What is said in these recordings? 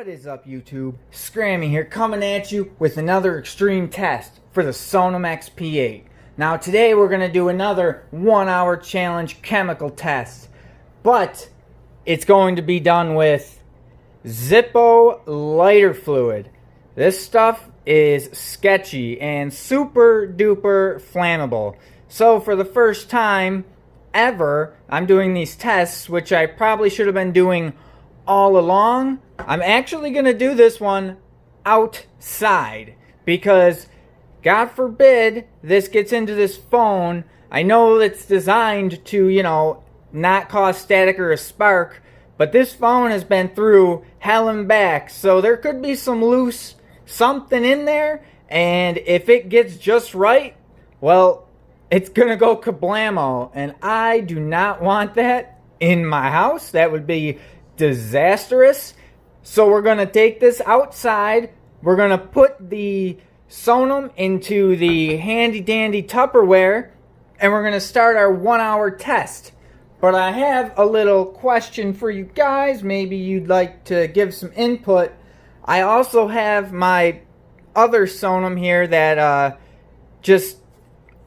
What is up, YouTube? Scrammy here, coming at you with another extreme test for the Sonim XP8. Now today we're going to do another 1-hour challenge chemical test, but it's going to be done with Zippo lighter fluid. This stuff is sketchy and super duper flammable. So for the first time ever, I'm doing these tests, which I probably should have been doing all along. I'm actually going to do this one outside because God forbid this gets into this phone. I know it's designed to, not cause static or a spark, but this phone has been through hell and back, so there could be some loose something in there, and if it gets just right, well, it's gonna go kablamo, and I do not want that in my house. That would be disastrous. So we're gonna take this outside. We're gonna put the Sonim into the handy dandy Tupperware, and we're gonna start our 1-hour test. But I have a little question for you guys. Maybe you'd like to give some input. I also have my other Sonim here that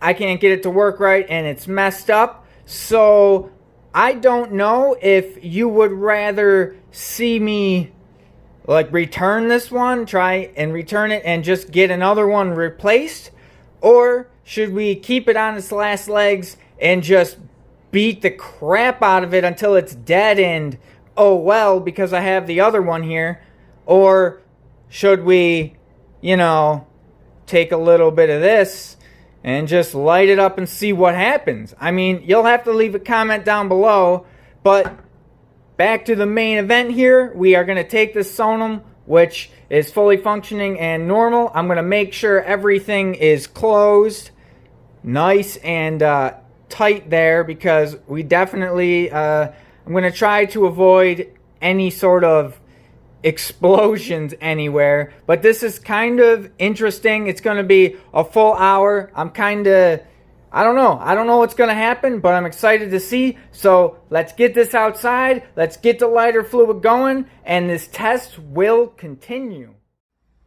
I can't get it to work right and it's messed up. So I don't know if you would rather see me return this one, try and return it and just get another one replaced, or should we keep it on its last legs and just beat the crap out of it until it's dead and oh well, because I have the other one here? Or should we, take a little bit of this and just light it up and see what happens? I mean, you'll have to leave a comment down below, but back to the main event here. We are going to take this Sonim, which is fully functioning and normal. I'm going to make sure everything is closed, nice and tight there, because we definitely, I'm going to try to avoid any sort of explosions anywhere. But this is kind of interesting. It's going to be a full hour. I don't know what's going to happen, but I'm excited to see. So let's get this outside. Let's get the lighter fluid going, and this test will continue.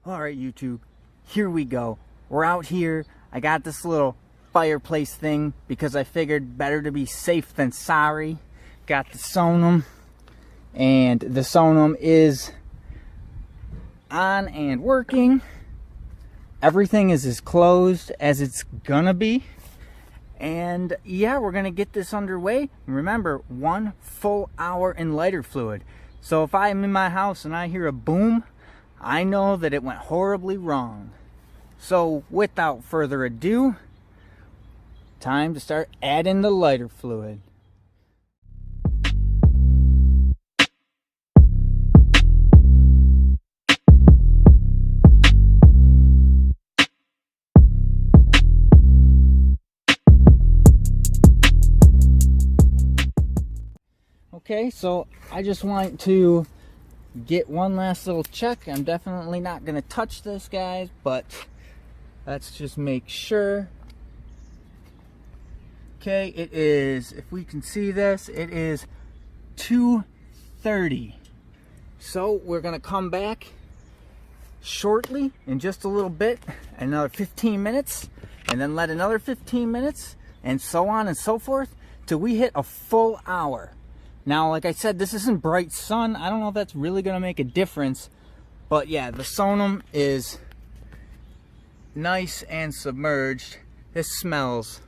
All right, YouTube, here we go. We're out here. I got this little fireplace thing because I figured better to be safe than sorry. Got the Sonim, and the Sonim is on and working. Everything is as closed as it's gonna be. And yeah, we're gonna get this underway. Remember, 1 full hour in lighter fluid. So if I'm in my house and I hear a boom, I know that it went horribly wrong. So without further ado, time to start adding the lighter fluid. Okay, so I just want to get one last little check. I'm definitely not going to touch this, guys, but let's just make sure. Okay, it is, if we can see this, it is 2:30. So we're going to come back shortly in just a little bit, another 15 minutes, and then let another 15 minutes, and so on and so forth, till we hit a full hour. Now, like I said, this isn't bright sun. I don't know if that's really going to make a difference. But yeah, the Sonim is nice and submerged. This smells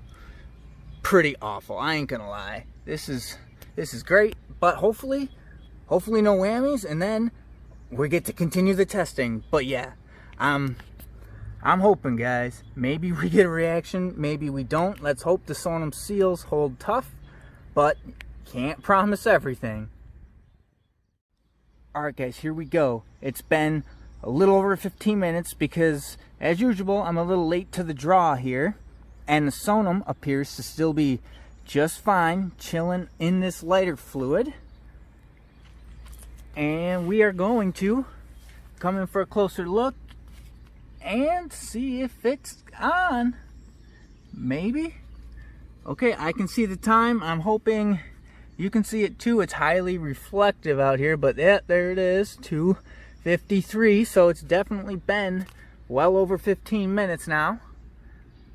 pretty awful. I ain't going to lie. This is great. But hopefully no whammies. And then we get to continue the testing. But yeah, I'm hoping, guys. Maybe we get a reaction. Maybe we don't. Let's hope the Sonim seals hold tough. But can't promise everything. Alright, guys, here we go. It's been a little over 15 minutes because, as usual, I'm a little late to the draw here. And the Sonim appears to still be just fine, chilling in this lighter fluid. And we are going to come in for a closer look and see if it's on. Maybe. Okay, I can see the time. I'm hoping you can see it too. It's highly reflective out here, but yeah, there it is, 2 53, so it's definitely been well over 15 minutes now.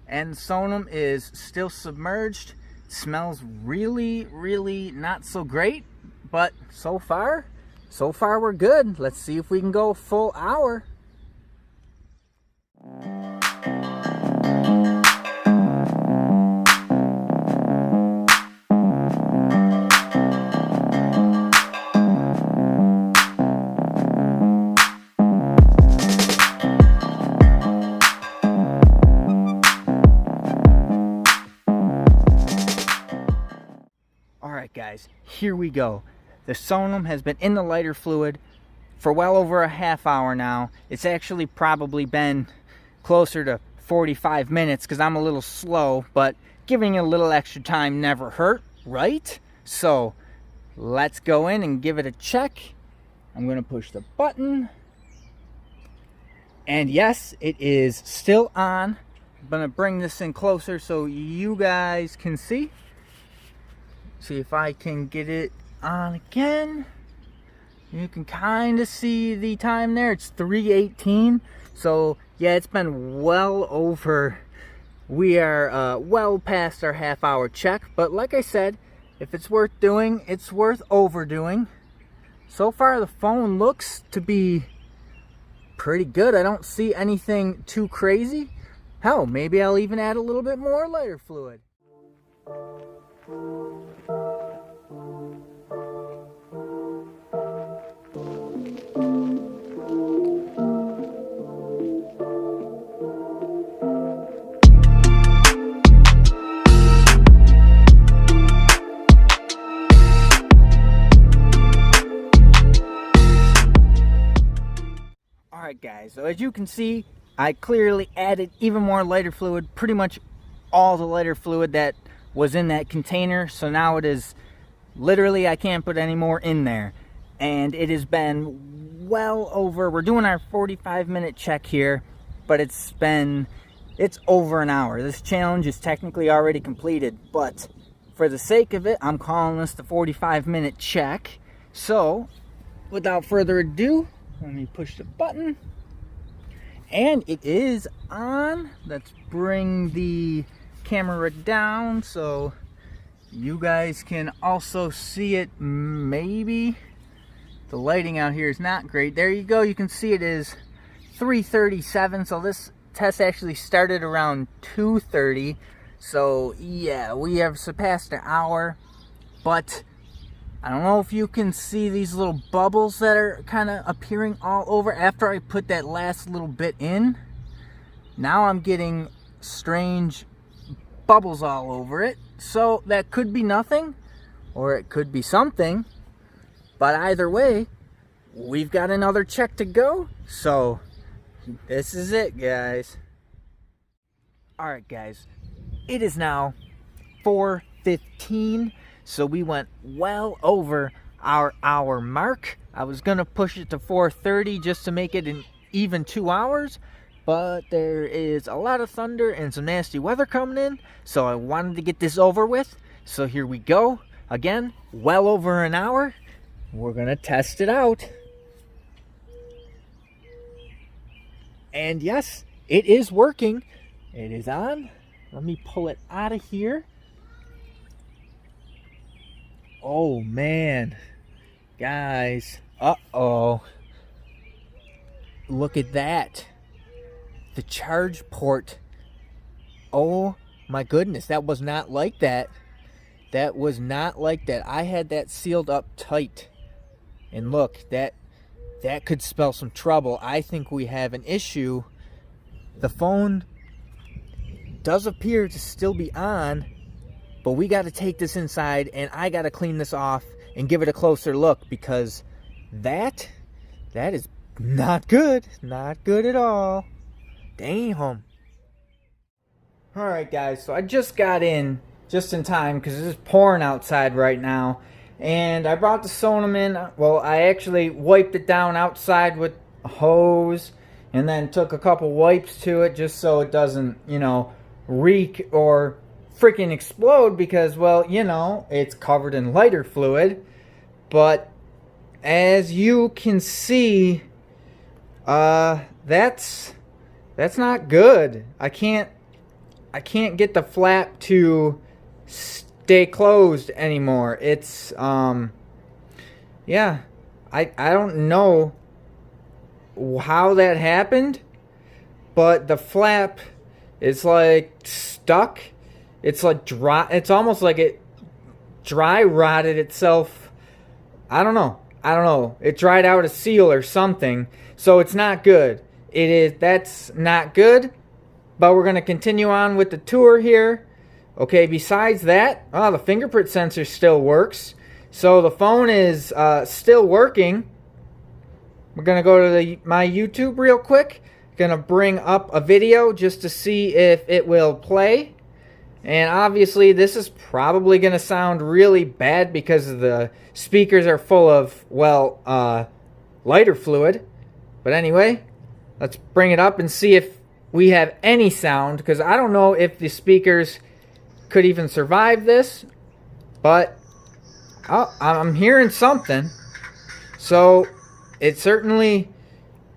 And Sonim is still submerged. It smells really, really not so great, but so far we're good. Let's see if we can go a full hour. Alright guys, here we go. The Sonim has been in the lighter fluid for well over a half hour now. It's actually probably been closer to 45 minutes because I'm a little slow, but giving it a little extra time never hurt, right? So let's go in and give it a check. I'm going to push the button. And yes, it is still on. I'm going to bring this in closer so you guys can see. See if I can get it on again. You can kind of see the time there. It's 3:18. So yeah, it's been well over. We are well past our half hour check. But like I said, if it's worth doing, it's worth overdoing. So far the phone looks to be pretty good. I don't see anything too crazy. Hell, maybe I'll even add a little bit more lighter fluid. Alright guys, so as you can see, I clearly added even more lighter fluid, pretty much all the lighter fluid that was in that container. So now it is literally, I can't put any more in there. And it has been well over, we're doing our 45-minute check here, but it's over an hour. This challenge is technically already completed, but for the sake of it, I'm calling this the 45-minute check. So without further ado, let me push the button. And it is on. Let's bring the camera down so you guys can also see it. Maybe the lighting out here is not great. There you go. You can see it is 3:37. So this test actually started around 2:30. So yeah, we have surpassed an hour. But I don't know if you can see these little bubbles that are kind of appearing all over after I put that last little bit in. Now I'm getting strange bubbles all over it. So that could be nothing, or it could be something. But either way, we've got another check to go. So this is it, guys. Alright guys, it is now 4:15. So we went well over our hour mark. I was going to push it to 4:30 just to make it an even 2 hours. But there is a lot of thunder and some nasty weather coming in. So I wanted to get this over with. So here we go. Again, well over an hour. We're going to test it out. And yes, it is working. It is on. Let me pull it out of here. Oh man, guys, uh-oh, look at that, the charge port. Oh my goodness, that was not like that. That was not like that. I had that sealed up tight, and look, that could spell some trouble. I think we have an issue. The phone does appear to still be on, but we got to take this inside, and I got to clean this off and give it a closer look, because that is not good. Not good at all. Damn. Alright guys, so I just got in just in time because it's pouring outside right now. And I brought the Sonim in. Well, I actually wiped it down outside with a hose and then took a couple wipes to it just so it doesn't, you know, reek or freaking explode, because, well, you know, it's covered in lighter fluid. But as you can see, That's not good. I can't get the flap to stay closed anymore. It's yeah, I don't know how that happened, but the flap is like stuck. It's like dry. It's almost like it dry rotted itself. I don't know. It dried out a seal or something. So it's not good. That's not good. But we're going to continue on with the tour here. Okay, besides that, the fingerprint sensor still works. So the phone is still working. We're going to go to my YouTube real quick. Going to bring up a video just to see if it will play. And obviously this is probably going to sound really bad because the speakers are full of, well, lighter fluid. But anyway, let's bring it up and see if we have any sound, because I don't know if the speakers could even survive this. But I'm hearing something. So it certainly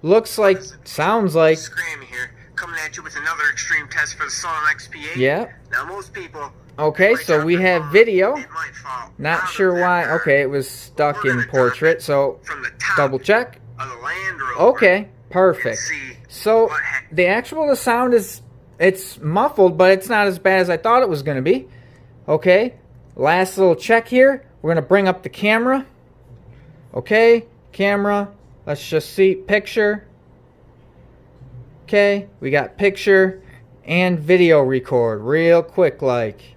looks like, sounds like. Scrammy here, coming at you with another extreme test for the Sonim XP8. Yeah. Now most people. Okay, so we have video. Not sure why. Okay, it was stuck in portrait, so double check. Okay, perfect. So the sound is, it's muffled, but it's not as bad as I thought it was going to be. Okay, last little check here. We're going to bring up the camera. Okay, camera. Let's just see picture. Okay, we got picture and video record real quick like.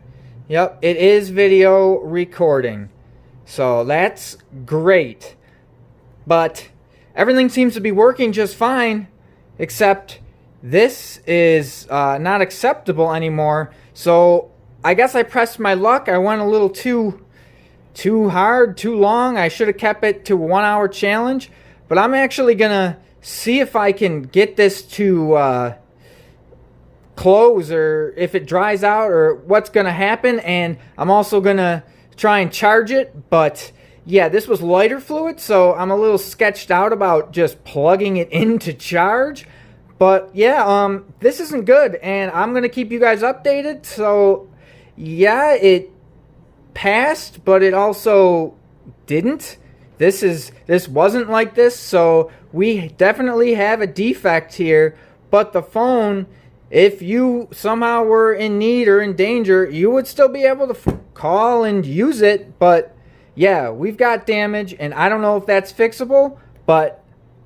Yep, it is video recording. So that's great. But everything seems to be working just fine, except this is not acceptable anymore. So I guess I pressed my luck. I went a little too hard, too long. I should have kept it to a 1 hour challenge. But I'm actually gonna see if I can get this to close, or if it dries out, or what's gonna happen. And I'm also gonna try and charge it. But yeah, this was lighter fluid, so I'm a little sketched out about just plugging it in to charge. But yeah, this isn't good, and I'm gonna keep you guys updated. So yeah, it passed, but it also didn't. This wasn't like this, so we definitely have a defect here. But the phone, if you somehow were in need or in danger, you would still be able to call and use it. But yeah, we've got damage, and I don't know if that's fixable, but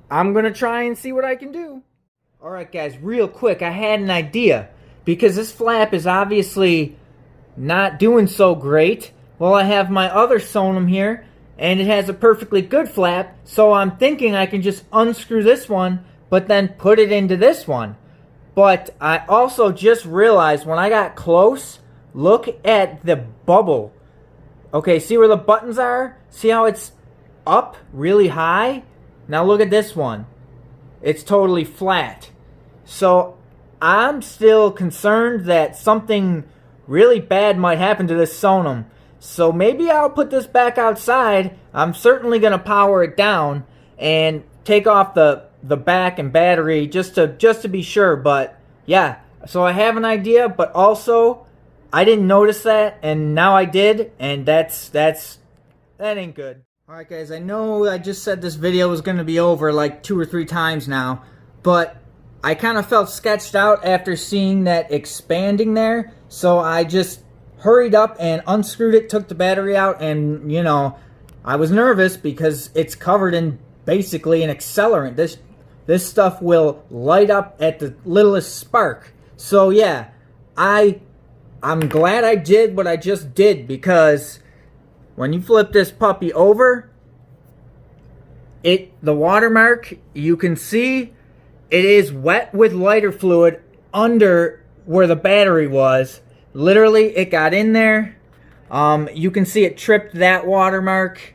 I'm gonna try and see what I can do. Alright guys, real quick, I had an idea. Because this flap is obviously not doing so great. Well, I have my other Sonim here, and it has a perfectly good flap, so I'm thinking I can just unscrew this one, but then put it into this one. But I also just realized when I got close, look at the bubble. Okay, see where the buttons are? See how it's up really high? Now look at this one. It's totally flat. So I'm still concerned that something really bad might happen to this Sonim. So maybe I'll put this back outside. I'm certainly going to power it down and take off the back and battery just to be sure. But yeah, so I have an idea, but also I didn't notice that, and now I did, and that ain't good. Alright guys, I know I just said this video was going to be over like 2 or 3 times now, but I kind of felt sketched out after seeing that expanding there, so I just hurried up and unscrewed it, took the battery out, and you know, I was nervous because it's covered in basically an accelerant. This stuff will light up at the littlest spark. So yeah, I'm glad I did what I just did, because when you flip this puppy over, the watermark, you can see it is wet with lighter fluid under where the battery was. Literally, it got in there. You can see it tripped that watermark,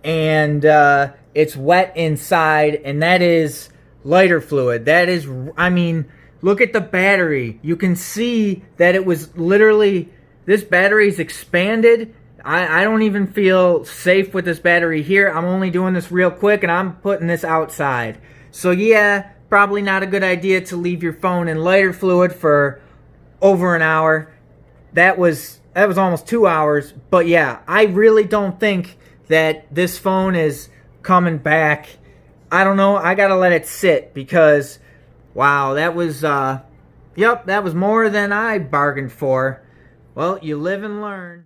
and it's wet inside, and that is lighter fluid. That is, I mean, look at the battery. You can see that it was literally, this battery's expanded. I don't even feel safe with this battery here. I'm only doing this real quick, and I'm putting this outside. So yeah, probably not a good idea to leave your phone in lighter fluid for over an hour. That was almost 2 hours. But yeah, I really don't think that this phone is coming back. I don't know. I gotta let it sit because, wow, that was that was more than I bargained for. Well, you live and learn.